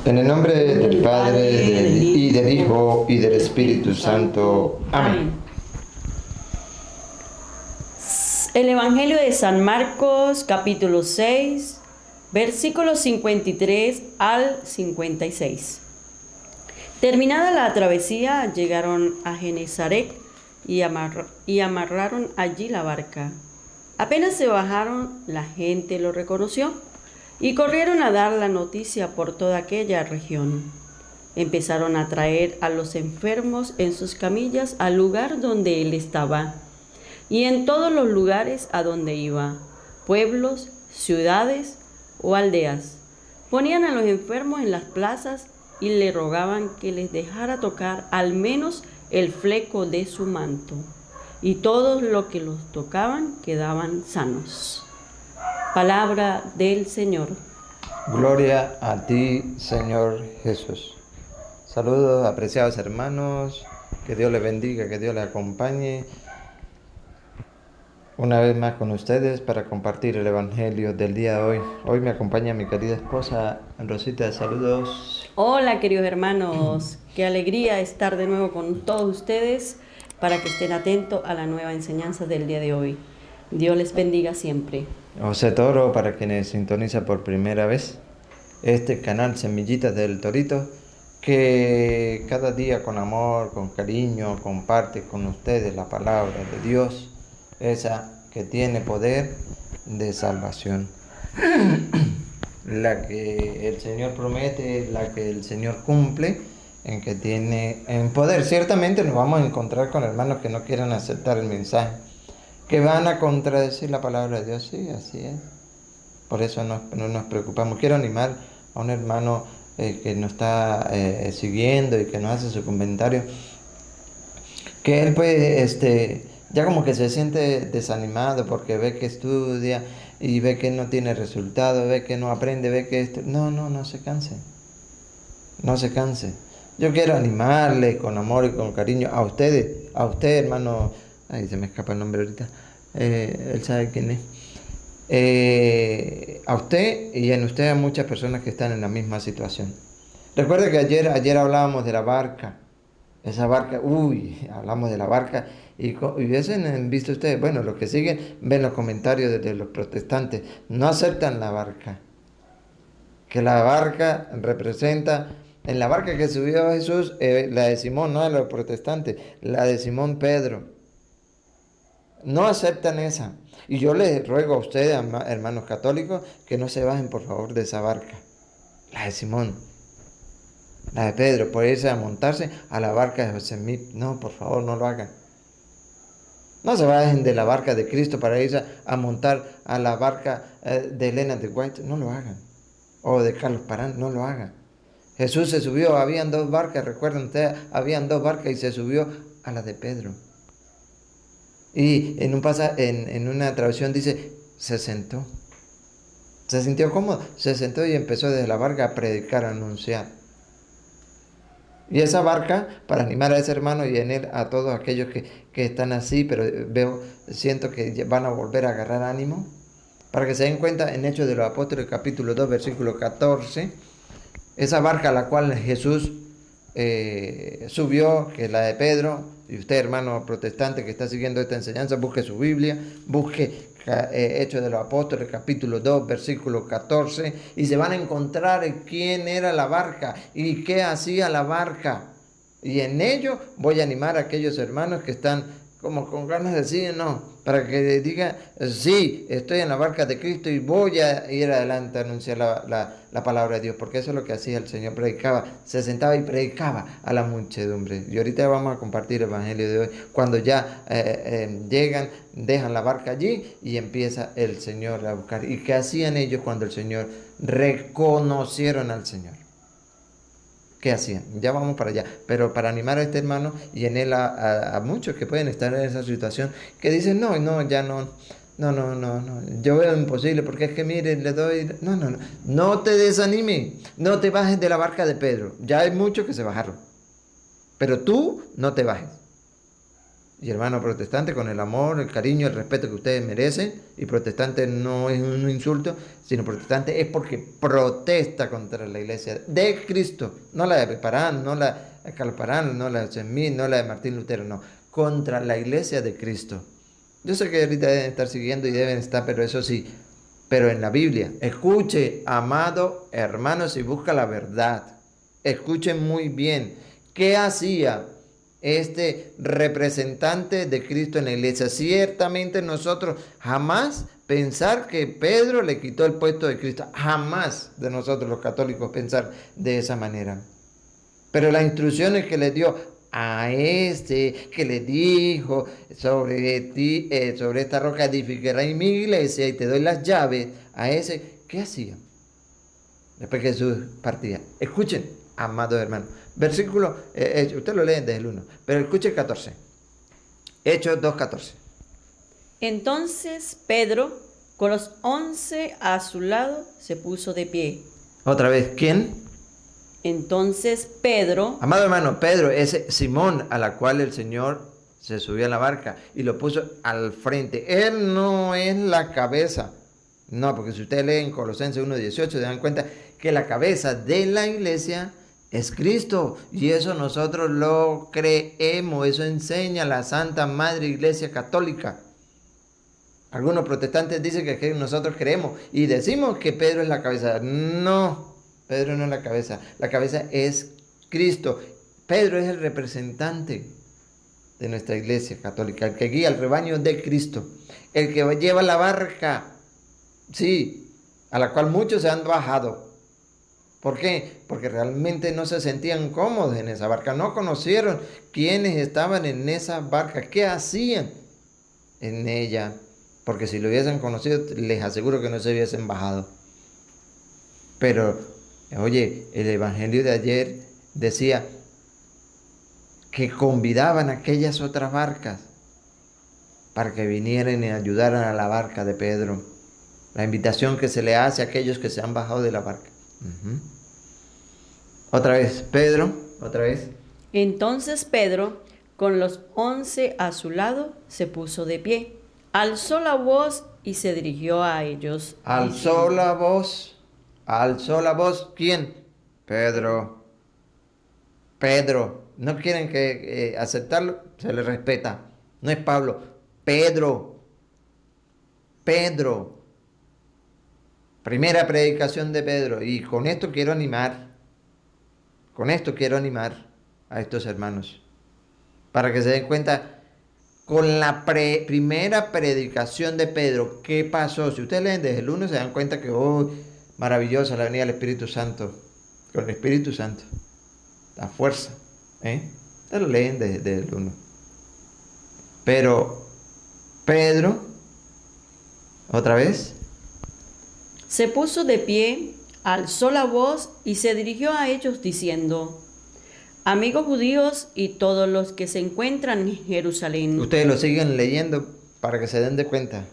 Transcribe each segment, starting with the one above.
En el nombre del Padre, y del Hijo, y del Espíritu Santo. Amén. El Evangelio de San Marcos, capítulo 6, versículos 53 al 56. Terminada la travesía, llegaron a Genesaret y amarraron allí la barca. Apenas se bajaron, la gente lo reconoció y corrieron a dar la noticia por toda aquella región. Empezaron a traer a los enfermos en sus camillas al lugar donde él estaba, y en todos los lugares a donde iba, pueblos, ciudades o aldeas. Ponían a los enfermos en las plazas y le rogaban que les dejara tocar al menos el fleco de su manto, y todos los que los tocaban quedaban sanos. Palabra del Señor. Gloria a ti, Señor Jesús. Saludos, apreciados hermanos. Que Dios les bendiga, que Dios les acompañe. Una vez más con ustedes para compartir el Evangelio del día de hoy. Hoy me acompaña mi querida esposa Rosita. Saludos. Hola, queridos hermanos. Qué alegría estar de nuevo con todos ustedes para que estén atentos a la nueva enseñanza del día de hoy. Dios les bendiga siempre. José Toro, para quienes sintonizan por primera vez este canal Semillitas del Torito, que cada día con amor, con cariño, comparte con ustedes la palabra de Dios, esa que tiene poder de salvación, la que el Señor promete, la que el Señor cumple, en que tiene en poder. Ciertamente nos vamos a encontrar con hermanos que no quieran aceptar el mensaje, que van a contradecir la palabra de Dios. Sí, así es. Por eso no nos preocupamos. Quiero animar a un hermano que nos está siguiendo y que nos hace su comentario, que él pues ya como que se siente desanimado porque ve que estudia y ve que no tiene resultado, ve que no aprende, ve que esto... No se canse. No se canse. Yo quiero animarle con amor y con cariño a ustedes, a usted, hermano. Ay, se me escapa el nombre ahorita. Él sabe quién es. A usted y en usted a muchas personas que están en la misma situación. Recuerde que ayer hablábamos de la barca. Esa barca, hablamos de la barca y hubiesen visto ustedes, bueno, los que siguen ven los comentarios de los protestantes, no aceptan la barca. Que la barca representa, en la barca que subió Jesús, la de Simón, no de los protestantes, la de Simón Pedro. No aceptan esa. Y yo les ruego a ustedes, hermanos católicos, que no se bajen por favor de esa barca. La de Simón, la de Pedro, por irse a montarse a la barca de José Smith. No, por favor, no lo hagan. No se bajen de la barca de Cristo para irse a montar a la barca de Elena de White. No lo hagan. O de Carlos Parán, no lo hagan. Jesús se subió, habían dos barcas, recuerden ustedes, habían dos barcas y se subió a la de Pedro. Y en una traducción dice, se sentó. Se sintió cómodo, se sentó y empezó desde la barca a predicar, a anunciar. Y esa barca, para animar a ese hermano y en él a todos aquellos que están así, pero siento que van a volver a agarrar ánimo, para que se den cuenta en Hechos de los Apóstoles, capítulo 2, versículo 14, esa barca a la cual Jesús subió, que es la de Pedro. Y usted, hermano protestante que está siguiendo esta enseñanza, busque su Biblia, busque Hechos de los Apóstoles, capítulo 2, versículo 14, y se van a encontrar quién era la barca y qué hacía la barca. Y en ello voy a animar a aquellos hermanos que están como con ganas de decir no, para que digan, sí, estoy en la barca de Cristo y voy a ir adelante a anunciar la palabra de Dios, porque eso es lo que hacía el Señor, predicaba, se sentaba y predicaba a la muchedumbre. Y ahorita vamos a compartir el Evangelio de hoy, cuando ya llegan, dejan la barca allí y empieza el Señor a buscar. ¿Y qué hacían ellos cuando el Señor reconocieron al Señor? ¿Qué hacían? Ya vamos para allá, pero para animar a este hermano y en él a muchos que pueden estar en esa situación, que dicen, no, yo veo imposible, porque es que miren, le doy, no te desanimes, no te bajes de la barca de Pedro, ya hay muchos que se bajaron, pero tú no te bajes, y hermano protestante, con el amor, el cariño, el respeto que ustedes merecen, y protestante no es un insulto, sino protestante es porque protesta contra la iglesia de Cristo, no la de Peparán, no la de Calparán, no la de Smith, no la de Martín Lutero, no, contra la iglesia de Cristo. Yo sé que ahorita deben estar siguiendo y deben estar, pero eso sí, pero en la Biblia. Escuche, amado hermano, si busca la verdad, escuchen muy bien, ¿qué hacía este representante de Cristo en la iglesia? Ciertamente nosotros jamás pensar que Pedro le quitó el puesto de Cristo, jamás de nosotros los católicos pensar de esa manera. Pero las instrucciones que le dio a este, que le dijo, sobre ti, sobre esta roca edificaré mi iglesia y te doy las llaves, a ese, ¿qué hacía? Después que Jesús partía. Escuchen, amados hermanos. Versículo, usted lo lee desde el 1, pero escuche el 14. Hechos 2:14. Entonces Pedro, con los 11 a su lado, se puso de pie. Otra vez, ¿quién? Entonces Pedro, Amado hermano, Pedro es Simón, a la cual el Señor se subió a la barca y lo puso al frente. Él no es la cabeza. No, porque si ustedes leen Colosenses 1:18, se dan cuenta que la cabeza de la iglesia es Cristo. Y eso nosotros lo creemos. Eso enseña la Santa Madre Iglesia Católica. Algunos protestantes dicen que nosotros creemos y decimos que Pedro es la cabeza. No, Pedro no es la cabeza. La cabeza es Cristo. Pedro es el representante de nuestra iglesia católica, el que guía el rebaño de Cristo, el que lleva la barca, sí, a la cual muchos se han bajado. ¿Por qué? Porque realmente no se sentían cómodos en esa barca, no conocieron quiénes estaban en esa barca, qué hacían en ella, porque si lo hubiesen conocido, les aseguro que no se hubiesen bajado. Pero, oye, el evangelio de ayer decía que convidaban a aquellas otras barcas para que vinieran y ayudaran a la barca de Pedro. La invitación que se le hace a aquellos que se han bajado de la barca. Otra vez, Pedro, otra vez. Entonces Pedro, con los 11 a su lado, se puso de pie, alzó la voz y se dirigió a ellos. Alzó la voz, ¿quién? Pedro. Pedro, no quieren que aceptarlo, se le respeta. No es Pablo, Pedro. Primera predicación de Pedro. Y con esto quiero animar a estos hermanos, para que se den cuenta, con la primera predicación de Pedro, ¿qué pasó? Si ustedes leen desde el 1, se dan cuenta que, maravillosa la venida del Espíritu Santo, con el Espíritu Santo, la fuerza, ustedes lo leen desde el 1. Pero Pedro, otra vez, se puso de pie, alzó la voz y se dirigió a ellos diciendo: amigos judíos y todos los que se encuentran en Jerusalén. Ustedes lo siguen leyendo para que se den de cuenta.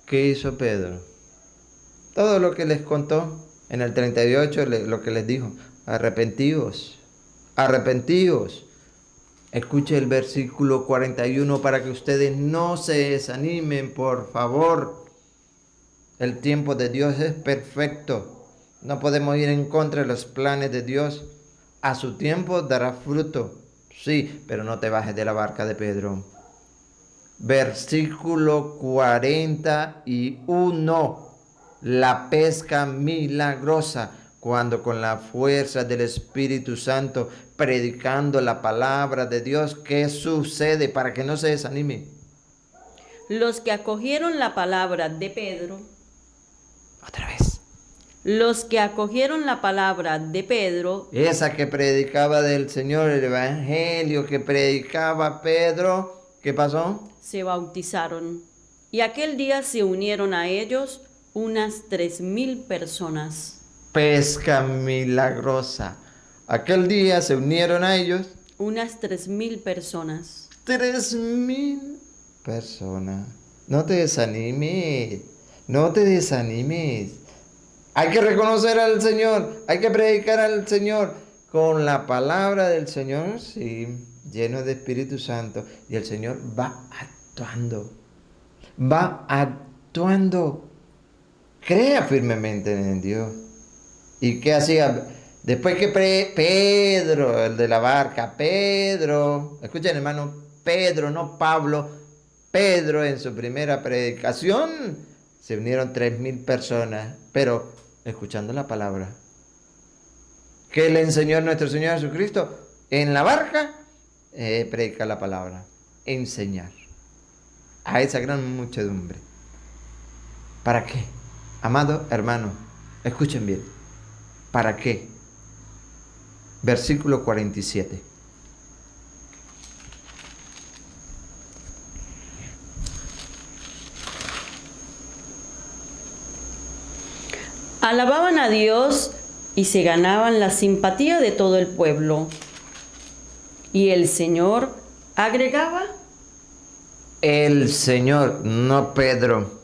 ¿Qué hizo Pedro? Todo lo que les contó en el 38, lo que les dijo: arrepentíos. Escuche el versículo 41 para que ustedes no se desanimen, por favor. El tiempo de Dios es perfecto. No podemos ir en contra de los planes de Dios. A su tiempo dará fruto. Sí, pero no te bajes de la barca de Pedro. Versículo 41. La pesca milagrosa. Cuando con la fuerza del Espíritu Santo, predicando la palabra de Dios, ¿qué sucede? Para que no se desanime. Los que acogieron la palabra de Pedro. Otra vez. Los que acogieron la palabra de Pedro, esa que predicaba del Señor, el evangelio que predicaba Pedro, ¿qué pasó? Se bautizaron. Y aquel día se unieron a ellos unas 3,000 personas. Pesca milagrosa. Aquel día se unieron a ellos unas 3,000 personas. 3,000 personas. No te desanimes. No te desanimes. Hay que reconocer al Señor. Hay que predicar al Señor. Con la palabra del Señor, sí. llenos de Espíritu Santo, y el Señor va actuando. Va actuando. Crea firmemente en Dios. ¿Y qué hacía? Después que Pedro, el de la barca, Pedro, escuchen hermano, Pedro, no Pablo, Pedro en su primera predicación, se unieron 3,000 personas, pero escuchando la palabra. ¿Qué le enseñó nuestro Señor Jesucristo? En la barca, predicar la palabra, enseñar a esa gran muchedumbre. ¿Para qué? Amado hermano, escuchen bien. ¿Para qué? Versículo 47. Alababan a Dios y se ganaban la simpatía de todo el pueblo. Y el Señor agregaba. El Señor, no Pedro.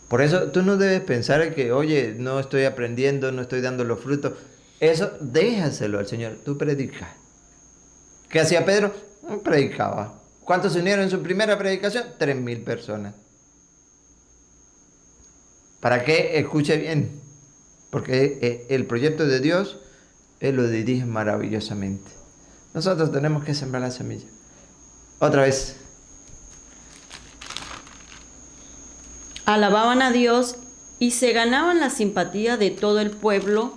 Por eso tú no debes pensar que, oye, no estoy aprendiendo, no estoy dando los frutos. Eso déjaselo al Señor, tú predicas. ¿Qué hacía Pedro? Predicaba. ¿Cuántos se unieron en su primera predicación? 3,000 personas. ¿Para qué? Escuche bien. Porque el proyecto de Dios, Él lo dirige maravillosamente. Nosotros tenemos que sembrar la semilla. Otra vez. Alababan a Dios y se ganaban la simpatía de todo el pueblo,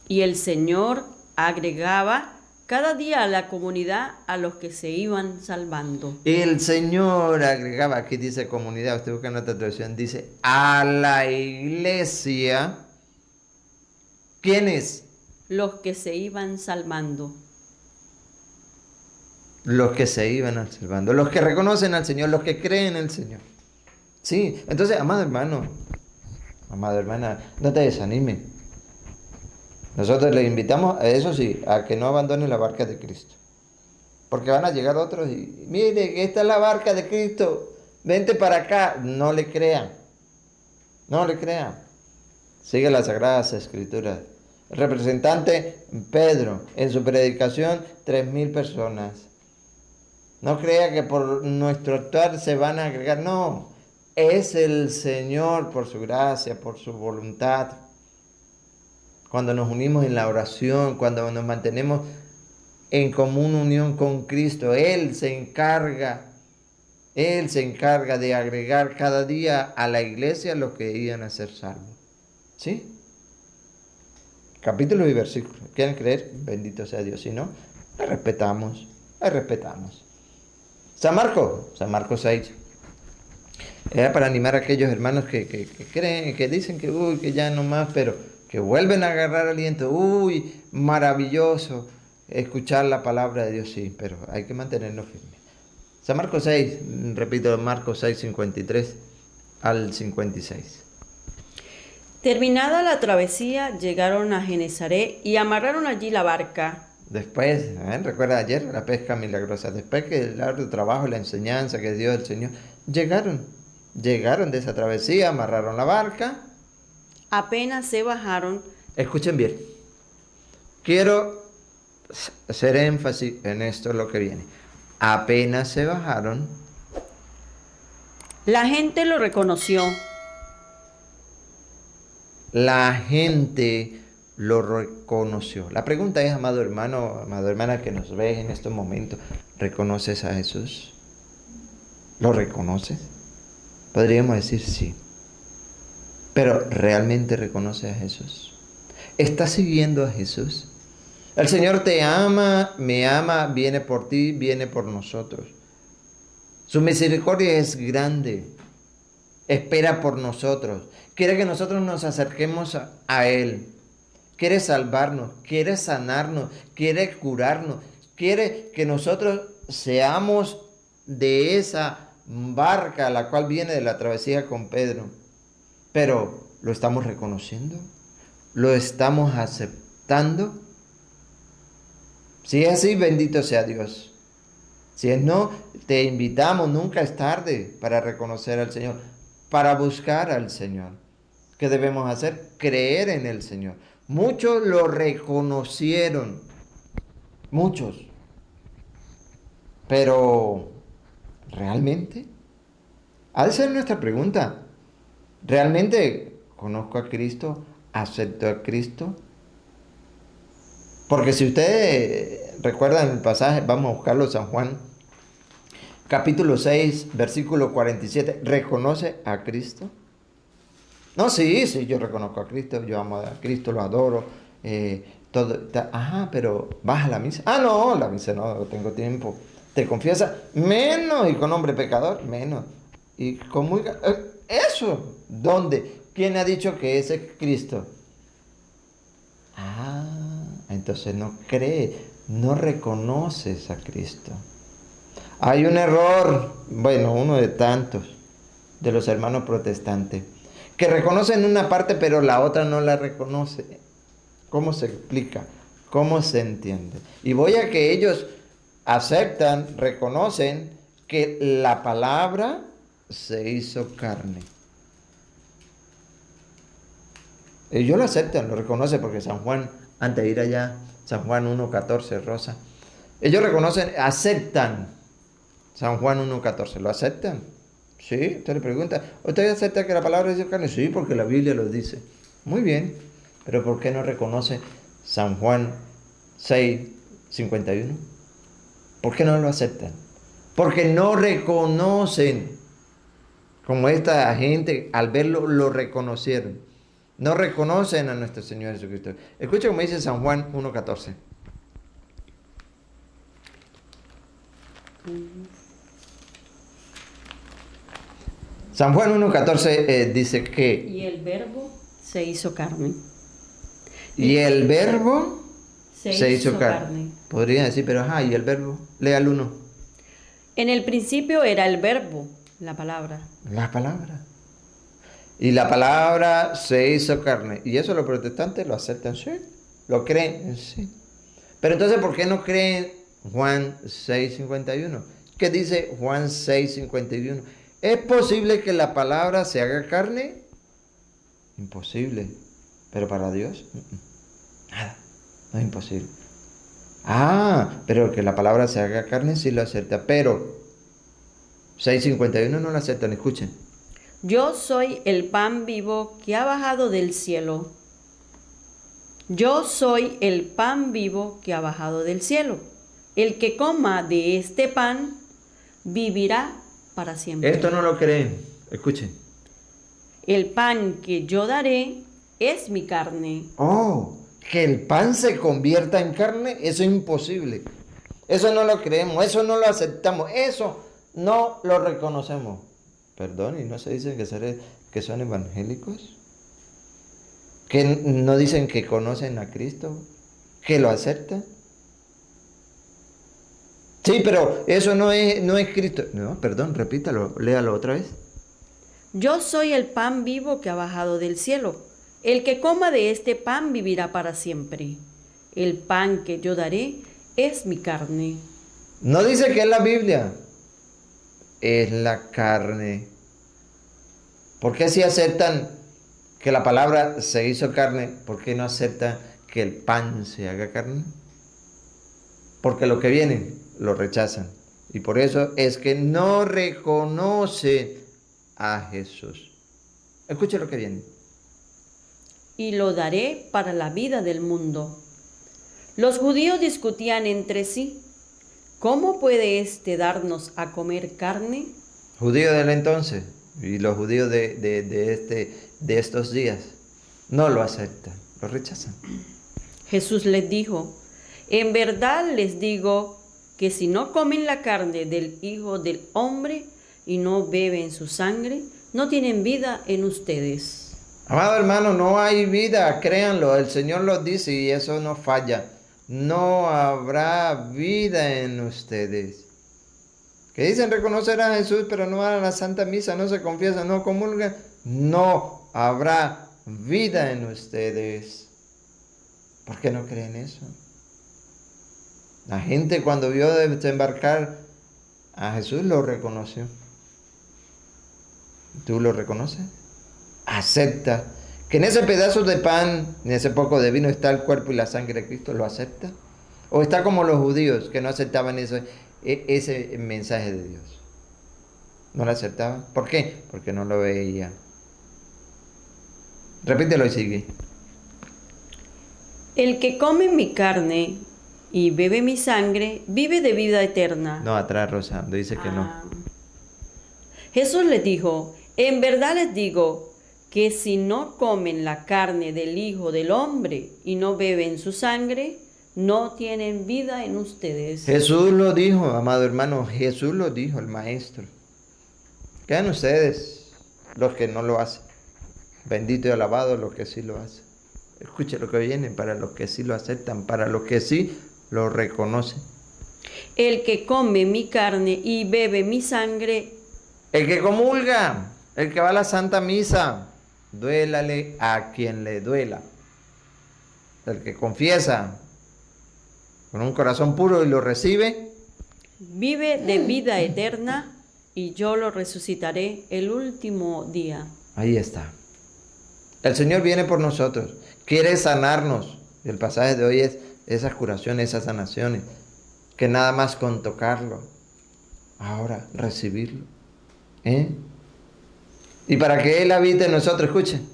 y el Señor agregaba cada día a la comunidad a los que se iban salvando. El Señor agregaba, aquí dice comunidad, usted busca en otra traducción, dice a la iglesia. ¿Quiénes? Los que se iban salvando. Los que se iban salvando, los que reconocen al Señor, los que creen en el Señor. Sí, entonces, amado hermano, amada hermana, no te desanimes. Nosotros le invitamos, a eso sí, a que no abandone la barca de Cristo. Porque van a llegar otros y, mire, esta es la barca de Cristo, vente para acá. No le crean, no le crean. Sigue las Sagradas Escrituras. El representante Pedro, en su predicación, 3,000 personas. No crea que por nuestro actuar se van a agregar, no. Es el Señor por su gracia, por su voluntad. Cuando nos unimos en la oración, cuando nos mantenemos en común unión con Cristo, Él se encarga de agregar cada día a la iglesia los que iban a ser salvos. ¿Sí? Capítulo y versículo. ¿Quieren creer? Bendito sea Dios. Si no, le respetamos, le respetamos. San Marcos 6. Era para animar a aquellos hermanos que creen, que dicen que uy, que ya no más, pero que vuelven a agarrar aliento. Uy, maravilloso escuchar la palabra de Dios, sí, pero hay que mantenernos firmes. San Marcos 6, repito, Marcos 6, 53 al 56. Terminada la travesía, llegaron a Genesaret y amarraron allí la barca. Después, recuerda ayer la pesca milagrosa, después que el arduo trabajo y la enseñanza que dio el Señor, llegaron de esa travesía, amarraron la barca. Apenas se bajaron. Escuchen bien, quiero hacer énfasis en esto, lo que viene. Apenas se bajaron, La gente lo reconoció. la gente lo reconoció. La pregunta es, amado hermano, amada hermana que nos ves en estos momentos, ¿reconoces a Jesús? ¿Lo reconoces? Podríamos decir sí. Pero ¿realmente reconoces a Jesús? ¿Estás siguiendo a Jesús? El Señor te ama, me ama, viene por ti, viene por nosotros. Su misericordia es grande. Espera por nosotros. Quiere que nosotros nos acerquemos a Él. Quiere salvarnos, quiere sanarnos, quiere curarnos. Quiere que nosotros seamos de esa barca, la cual viene de la travesía con Pedro. Pero, ¿lo estamos reconociendo? ¿Lo estamos aceptando? Si es así, bendito sea Dios. Si es no, te invitamos, nunca es tarde para reconocer al Señor, para buscar al Señor. ¿Qué debemos hacer? Creer en el Señor. Muchos lo reconocieron. Muchos. Pero, ¿realmente? Ha de ser nuestra pregunta. ¿Realmente conozco a Cristo? ¿Acepto a Cristo? Porque si ustedes recuerdan el pasaje, vamos a buscarlo, San Juan, capítulo 6, versículo 47, ¿reconoce a Cristo? No, sí, yo reconozco a Cristo, yo amo a Cristo, lo adoro, todo. Ajá, pero ¿vas a la misa? Ah, no, la misa no tengo tiempo. ¿Te confiesa? Menos, y con hombre pecador, menos. Y comulga, eso, ¿dónde? ¿Quién ha dicho que ese es Cristo? Ah, entonces no cree, no reconoces a Cristo. Hay un error, bueno, uno de tantos, de los hermanos protestantes, que reconocen una parte pero la otra no la reconoce. ¿Cómo se explica? ¿Cómo se entiende? Y voy a que ellos aceptan, reconocen que la palabra se hizo carne. Ellos lo aceptan, lo reconocen porque San Juan, antes de ir allá, San Juan 1.14, Rosa, ellos reconocen, aceptan San Juan 1.14, ¿lo aceptan? Sí, usted le pregunta, ¿usted acepta que la palabra se hizo carne? Sí, porque la Biblia lo dice. Muy bien, pero ¿por qué no reconoce San Juan 6.51? ¿Por qué no lo aceptan? Porque no reconocen, como esta gente al verlo lo reconocieron. No reconocen a nuestro Señor Jesucristo. Escucha como dice San Juan 1.14. San Juan 1.14 dice que... Y el verbo se hizo carne. Y el verbo se hizo carne. Podría decir, pero ajá, ¿y el verbo? Lea el 1. En el principio era el verbo, la palabra. La palabra. Y la palabra se hizo carne. Y eso los protestantes lo aceptan, sí. Lo creen, sí. Pero entonces, ¿por qué no creen Juan 6.51? ¿Qué dice Juan 6.51? ¿Es posible que la palabra se haga carne? Imposible. Pero para Dios, nada. No es imposible. Ah, pero que la palabra se haga carne sí lo acepta. Pero 6.51 no lo aceptan. Escuchen. Yo soy el pan vivo que ha bajado del cielo. Yo soy el pan vivo que ha bajado del cielo. El que coma de este pan vivirá para siempre. Esto no lo creen. Escuchen. El pan que yo daré es mi carne. Oh, que el pan se convierta en carne, eso es imposible. Eso no lo creemos, eso no lo aceptamos, eso no lo reconocemos. Perdón, ¿y no se dicen que son evangélicos? ¿Que no dicen que conocen a Cristo? ¿Que lo aceptan? Sí, pero eso no es Cristo. No, perdón, repítalo, léalo otra vez. Yo soy el pan vivo que ha bajado del cielo. El que coma de este pan vivirá para siempre. El pan que yo daré es mi carne. No dice que es la Biblia. Es la carne. ¿Por qué si aceptan que la palabra se hizo carne? ¿Por qué no aceptan que el pan se haga carne? Porque lo que viene lo rechazan. Y por eso es que no reconocen a Jesús. Escuche lo que viene. Y lo daré para la vida del mundo. Los judíos discutían entre sí. ¿Cómo puede éste darnos a comer carne? Judíos del entonces y los judíos de estos días no lo aceptan, lo rechazan. Jesús les dijo, en verdad les digo que si no comen la carne del Hijo del Hombre y no beben su sangre, no tienen vida en ustedes. Amado hermano, no hay vida, créanlo, el Señor lo dice y eso no falla. No habrá vida en ustedes. Que dicen reconocer a Jesús, pero no van a la Santa Misa, no se confiesan, no comulgan. No habrá vida en ustedes. ¿Por qué no creen eso? La gente cuando vio desembarcar a Jesús lo reconoció. ¿Tú lo reconoces? Acepta que en ese pedazo de pan, en ese poco de vino está el cuerpo y la sangre de Cristo. ¿Lo acepta? ¿O está como los judíos que no aceptaban eso? ese mensaje de Dios. No lo aceptaban. ¿Por qué? Porque no lo veían. Repítelo y sigue. El que come mi carne y bebe mi sangre, vive de vida eterna. No, atrás, Rosando, dice que no. Jesús les dijo, en verdad les digo que si no comen la carne del Hijo del Hombre y no beben su sangre, no tienen vida en ustedes. Jesús lo dijo, amado hermano, Jesús lo dijo, el Maestro. Quedan ustedes los que no lo hacen. Bendito y alabado los que sí lo hacen. Escuche lo que viene para los que sí lo aceptan, para los que sí lo reconocen. El que come mi carne y bebe mi sangre. El que comulga, el que va a la Santa Misa, duélale a quien le duela. El que confiesa con un corazón puro y lo recibe, vive de vida eterna y yo lo resucitaré el último día. Ahí está. El Señor viene por nosotros, quiere sanarnos. El pasaje de hoy es esas curaciones, esas sanaciones, que nada más con tocarlo, ahora recibirlo. Y para que Él habite en nosotros, escuchen.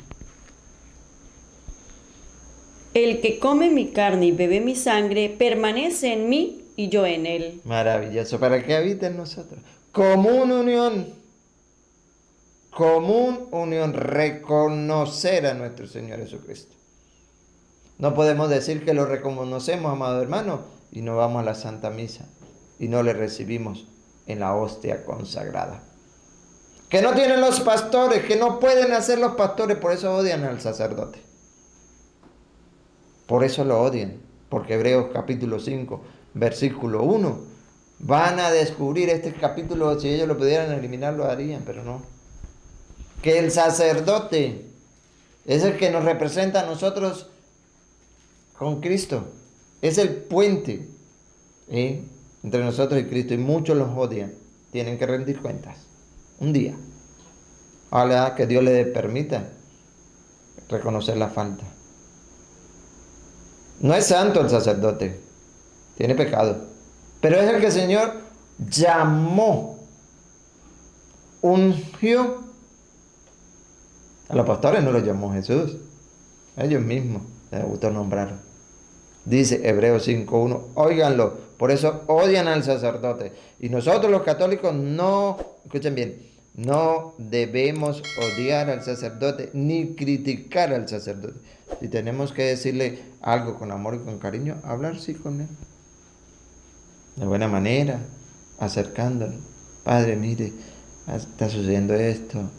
El que come mi carne y bebe mi sangre permanece en mí y yo en él. Maravilloso, para que habite en nosotros. Común unión, reconocer a nuestro Señor Jesucristo. No podemos decir que lo reconocemos, amado hermano, y no vamos a la Santa Misa y no le recibimos en la hostia consagrada. Que no tienen los pastores, que no pueden hacer los pastores, por eso odian al sacerdote. Por eso lo odian, porque Hebreos capítulo 5, versículo 1, van a descubrir este capítulo, si ellos lo pudieran eliminar lo harían, pero no. Que el sacerdote es el que nos representa a nosotros con Cristo, es el puente entre nosotros y Cristo, y muchos los odian, tienen que rendir cuentas un día. Ojalá que Dios le permita reconocer la falta. No es santo el sacerdote, tiene pecado, pero es el que el Señor llamó, ungió. A los pastores no los llamó Jesús, ellos mismos les autonombraron. Dice Hebreos 5:1, óiganlo, por eso odian al sacerdote. Y nosotros los católicos no, escuchen bien, no debemos odiar al sacerdote ni criticar al sacerdote. Si tenemos que decirle algo con amor y con cariño, hablar sí con él. De buena manera, acercándonos. Padre, mire, está sucediendo esto.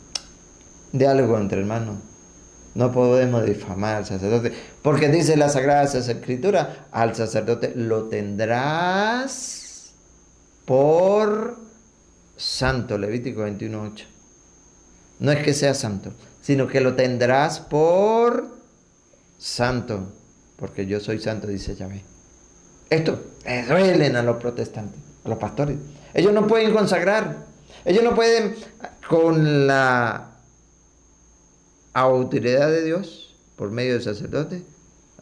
Diálogo entre hermanos. No podemos difamar al sacerdote, porque dice la Sagrada Escritura, al sacerdote lo tendrás por santo. Levítico 21:8. No es que sea santo, sino que lo tendrás por santo, porque yo soy santo, dice Yahvé. Esto duelen a los protestantes, a los pastores. Ellos no pueden consagrar, ellos no pueden con la autoridad de Dios por medio del sacerdote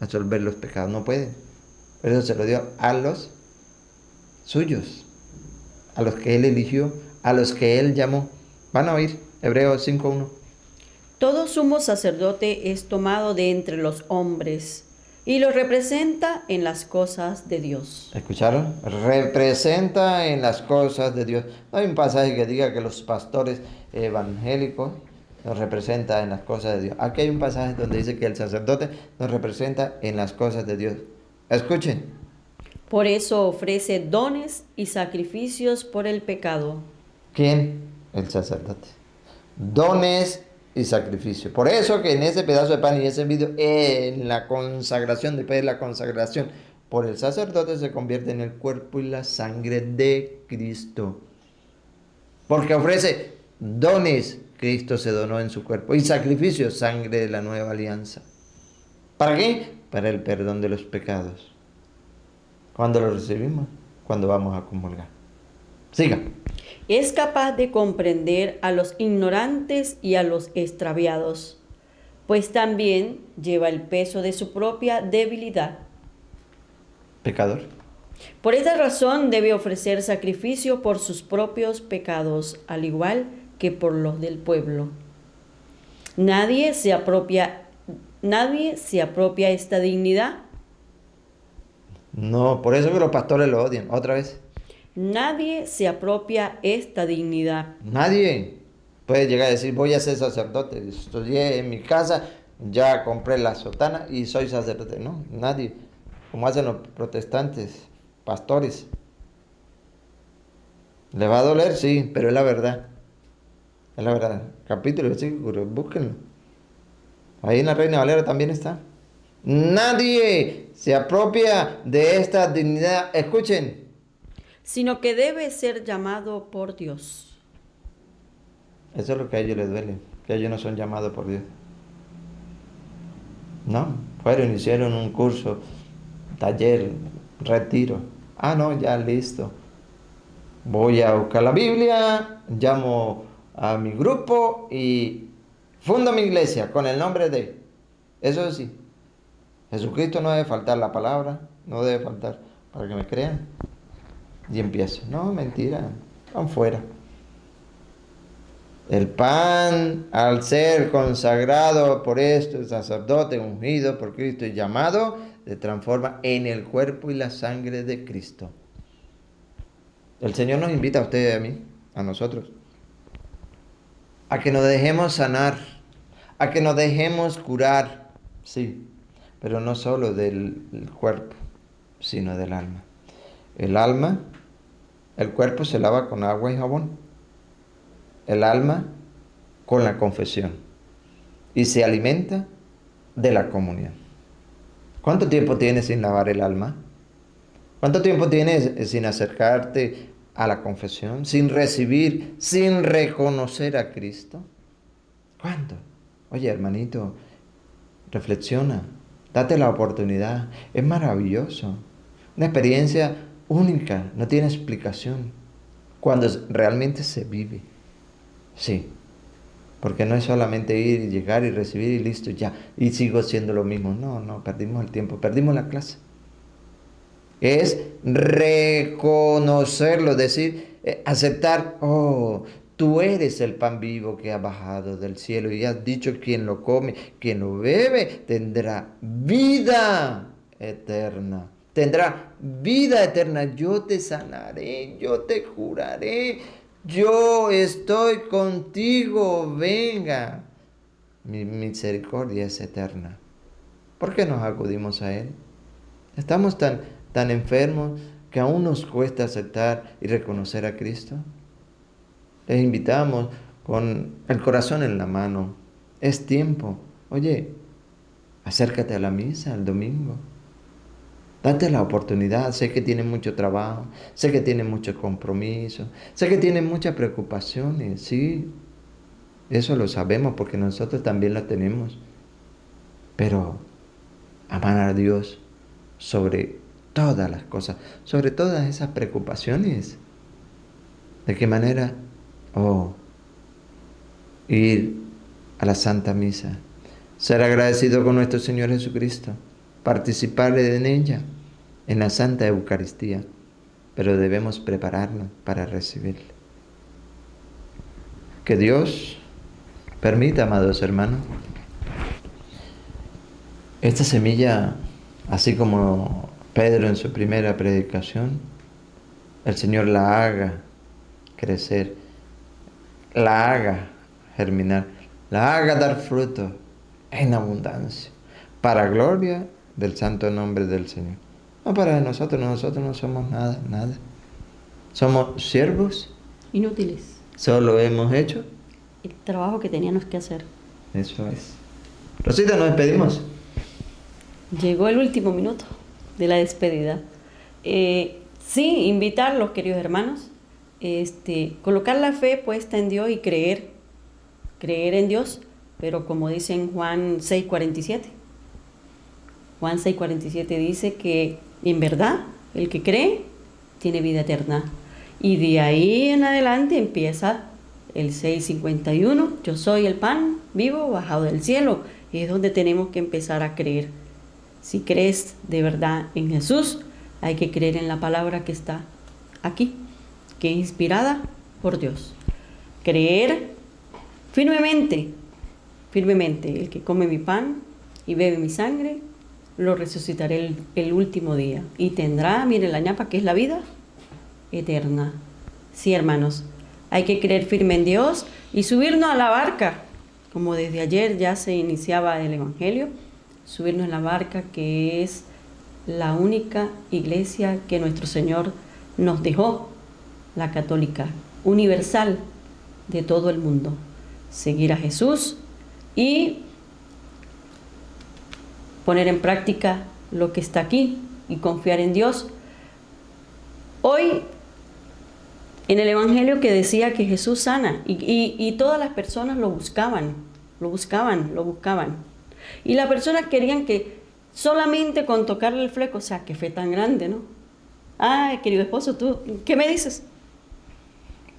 absolver los pecados, no pueden. Por eso se lo dio a los suyos, a los que Él eligió, a los que Él llamó. Van a oír Hebreos 5:1. Todo sumo sacerdote es tomado de entre los hombres y lo representa en las cosas de Dios. ¿Escucharon? Representa en las cosas de Dios. No hay un pasaje que diga que los pastores evangélicos nos representa en las cosas de Dios. Aquí hay un pasaje donde dice que el sacerdote nos representa en las cosas de Dios. Escuchen. Por eso ofrece dones y sacrificios por el pecado. ¿Quién? El sacerdote. Dones y sacrificios. Por eso que en ese pedazo de pan y ese video, en la consagración, después de la consagración por el sacerdote, se convierte en el cuerpo y la sangre de Cristo. Porque ofrece dones. Cristo se donó en su cuerpo. Y sacrificio, sangre de la nueva alianza. ¿Para qué? Para el perdón de los pecados. ¿Cuándo lo recibimos? Cuando vamos a comulgar. Siga. Es capaz de comprender a los ignorantes y a los extraviados, pues también lleva el peso de su propia debilidad. Pecador. Por esta razón debe ofrecer sacrificio por sus propios pecados, al igual que por los del pueblo. Nadie se apropia esta dignidad. No, por eso que los pastores lo odian. Otra vez. Nadie se apropia esta dignidad. Nadie puede llegar a decir, voy a ser sacerdote. Estudié en mi casa, ya compré la sotana y soy sacerdote. No, nadie. Como hacen los protestantes, pastores. ¿Le va a doler? Sí, pero es la verdad. Es la verdad. Capítulo, versículo, búsquenlo. Ahí en la Reina Valera también está. Nadie se apropia de esta dignidad. Escuchen. Sino que debe ser llamado por Dios. Eso es lo que a ellos les duele. Que ellos no son llamados por Dios. No. Fueron, hicieron un curso, taller, retiro. Ah, no, ya listo. Voy a buscar la Biblia, llamo a mi grupo y fundo mi iglesia con el nombre de... Eso sí, Jesucristo no debe faltar la palabra, no debe faltar para que me crean. Y empiezo. No, mentira, van fuera. El pan, al ser consagrado por esto, el sacerdote ungido por Cristo y llamado, se transforma en el cuerpo y la sangre de Cristo. El Señor nos invita a ustedes y a mí, a nosotros, a que nos dejemos sanar, a que nos dejemos curar, sí, pero no solo del cuerpo, sino del alma. El alma, el cuerpo se lava con agua y jabón, el alma con la confesión y se alimenta de la comunión. ¿Cuánto tiempo tienes sin lavar el alma? ¿Cuánto tiempo tienes sin acercarte a la confesión, sin recibir, sin reconocer a Cristo? ¿Cuánto? Oye, hermanito, reflexiona, date la oportunidad. Es maravilloso, una experiencia única, no tiene explicación. Cuando realmente se vive, sí. Porque no es solamente ir y llegar y recibir y listo, ya, y sigo siendo lo mismo. No, perdimos el tiempo, perdimos la clase. Es reconocerlo, decir, aceptar, oh, tú eres el pan vivo que ha bajado del cielo y has dicho, quien lo come, quien lo bebe, tendrá vida eterna. Tendrá vida eterna. Yo te sanaré, yo te curaré, yo estoy contigo, venga. Mi misericordia es eterna. ¿Por qué nos acudimos a Él? Estamos tan enfermos que aún nos cuesta aceptar y reconocer a Cristo. Les invitamos con el corazón en la mano. Es tiempo. Oye, acércate a la misa el domingo. Date la oportunidad. Sé que tienes mucho trabajo, sé que tienes muchos compromisos, sé que tienes muchas preocupaciones. Sí, eso lo sabemos porque nosotros también lo tenemos. Pero amar a Dios sobre todas las cosas, sobre todas esas preocupaciones. ¿De qué manera? Ir a la Santa Misa, ser agradecido con nuestro Señor Jesucristo, participar en ella, en la Santa Eucaristía, pero debemos prepararnos para recibirla. Que Dios permita, amados hermanos, esta semilla, así como Pedro en su primera predicación, el Señor la haga crecer, la haga germinar, la haga dar fruto en abundancia, para gloria del santo nombre del Señor. No para nosotros no somos nada. Somos siervos inútiles. Solo hemos hecho el trabajo que teníamos que hacer. Eso es. Rosita, nos despedimos. Llegó el último minuto de la despedida. Sí, invitarlos, queridos hermanos, colocar la fe puesta en Dios y creer en Dios, pero como dice en Juan 6:47. Juan 6:47 dice que en verdad el que cree tiene vida eterna. Y de ahí en adelante empieza el 6:51, yo soy el pan vivo bajado del cielo. Y es donde tenemos que empezar a creer. Si crees de verdad en Jesús, hay que creer en la palabra que está aquí, que es inspirada por Dios. Creer firmemente, firmemente, el que come mi pan y bebe mi sangre, lo resucitaré el último día. Y tendrá, miren la ñapa, que es la vida eterna. Sí, hermanos, hay que creer firme en Dios y subirnos a la barca, como desde ayer ya se iniciaba el Evangelio, subirnos en la barca que es la única iglesia que nuestro Señor nos dejó, la católica, universal de todo el mundo. Seguir a Jesús y poner en práctica lo que está aquí y confiar en Dios. Hoy, en el Evangelio que decía que Jesús sana y todas las personas lo buscaban. Y las personas querían que solamente con tocarle el fleco, o sea, qué fe tan grande, ¿no? Ay, querido esposo, ¿tú qué me dices?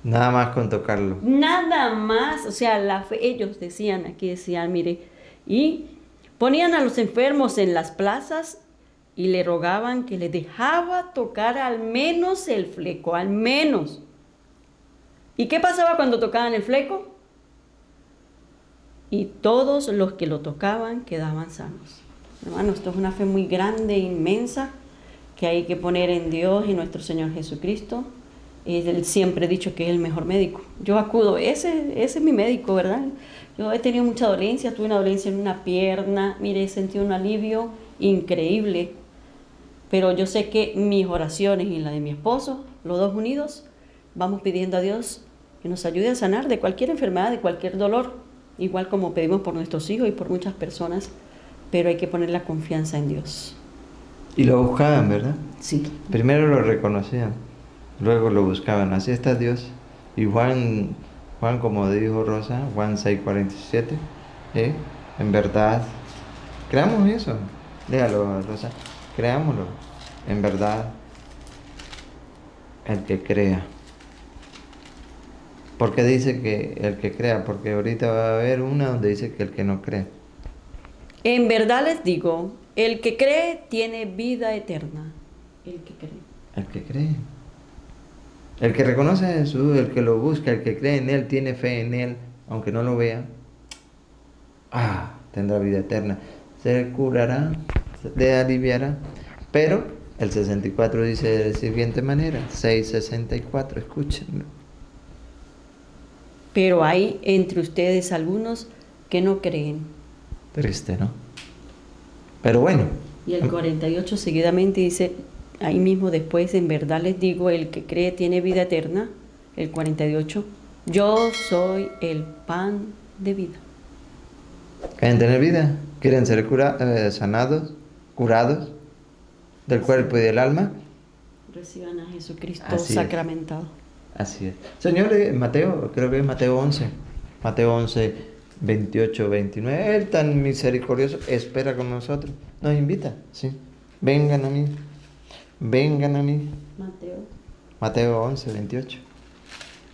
Nada más con tocarlo. Nada más, o sea, la fe, ellos decían, aquí decían, mire, y ponían a los enfermos en las plazas y le rogaban que le dejaba tocar al menos el fleco, al menos. ¿Y qué pasaba cuando tocaban el fleco? Y todos los que lo tocaban quedaban sanos. Hermanos, esto es una fe muy grande, inmensa, que hay que poner en Dios y nuestro Señor Jesucristo. Él siempre ha dicho que es el mejor médico. Yo acudo, ese es mi médico, ¿verdad? Yo he tenido mucha dolencia, tuve una dolencia en una pierna, mire, he sentido un alivio increíble. Pero yo sé que mis oraciones y la de mi esposo, los dos unidos, vamos pidiendo a Dios que nos ayude a sanar de cualquier enfermedad, de cualquier dolor, igual como pedimos por nuestros hijos y por muchas personas, pero hay que poner la confianza en Dios. Y lo buscaban, ¿verdad? Sí. Primero lo reconocían, luego lo buscaban. Así está Dios. Y Juan, como dijo Rosa, Juan 6:47, en verdad, creamos eso. Déjalo, Rosa, creámoslo. En verdad, el que crea. ¿Por qué dice que el que crea? Porque ahorita va a haber una donde dice que el que no cree. En verdad les digo, el que cree tiene vida eterna. El que cree. El que cree. El que reconoce a Jesús, el que lo busca, el que cree en Él, tiene fe en Él, aunque no lo vea, tendrá vida eterna. Se curará, le aliviará. Pero el 64 dice de la siguiente manera, 6:64, escúchenlo. Pero hay entre ustedes algunos que no creen. Triste, ¿no? Pero bueno. Y el 48 seguidamente dice, ahí mismo después, en verdad les digo, el que cree tiene vida eterna. El 48, yo soy el pan de vida. ¿Quieren tener vida? ¿Quieren ser sanados, curados del cuerpo y del alma? Reciban a Jesucristo Así sacramentado. Así es. Señor, Mateo, creo que es Mateo 11, 28, 29, Él tan misericordioso espera con nosotros, nos invita, ¿sí? Vengan a mí, Mateo 11, 28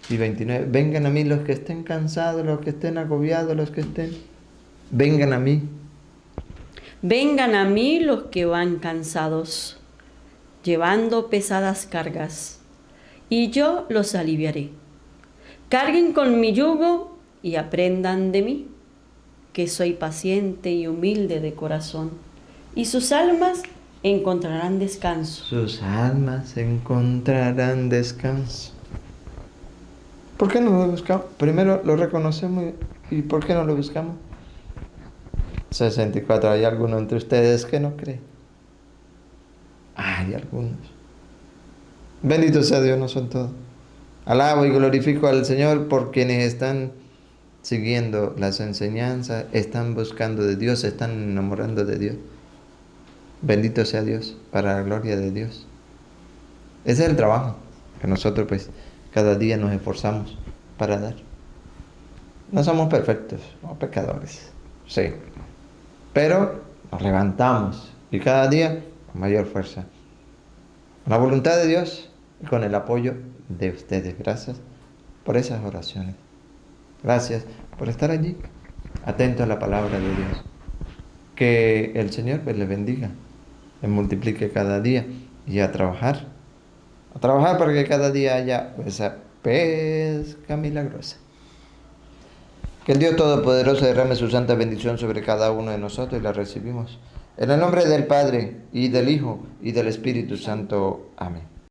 y 29, vengan a mí los que estén cansados, los que estén agobiados, vengan a mí. Vengan a mí los que van cansados, llevando pesadas cargas, y yo los aliviaré. Carguen con mi yugo y aprendan de mí, que soy paciente y humilde de corazón, y sus almas encontrarán descanso. Sus almas encontrarán descanso. ¿Por qué no lo buscamos? Primero lo reconocemos y ¿por qué no lo buscamos? 64. ¿Hay alguno entre ustedes que no cree? Hay algunos. Bendito sea Dios, no son todos. Alabo y glorifico al Señor por quienes están siguiendo las enseñanzas, están buscando de Dios, se están enamorando de Dios. Bendito sea Dios, para la gloria de Dios. Ese es el trabajo que nosotros pues cada día nos esforzamos para dar. No somos perfectos, somos pecadores, sí, pero nos levantamos y cada día con mayor fuerza. Con la voluntad de Dios y con el apoyo de ustedes. Gracias por esas oraciones. Gracias por estar allí, atento a la palabra de Dios. Que el Señor pues les bendiga, les multiplique cada día y a trabajar. A trabajar para que cada día haya esa pesca milagrosa. Que el Dios Todopoderoso derrame su santa bendición sobre cada uno de nosotros y la recibimos. En el nombre del Padre, y del Hijo, y del Espíritu Santo. Amén.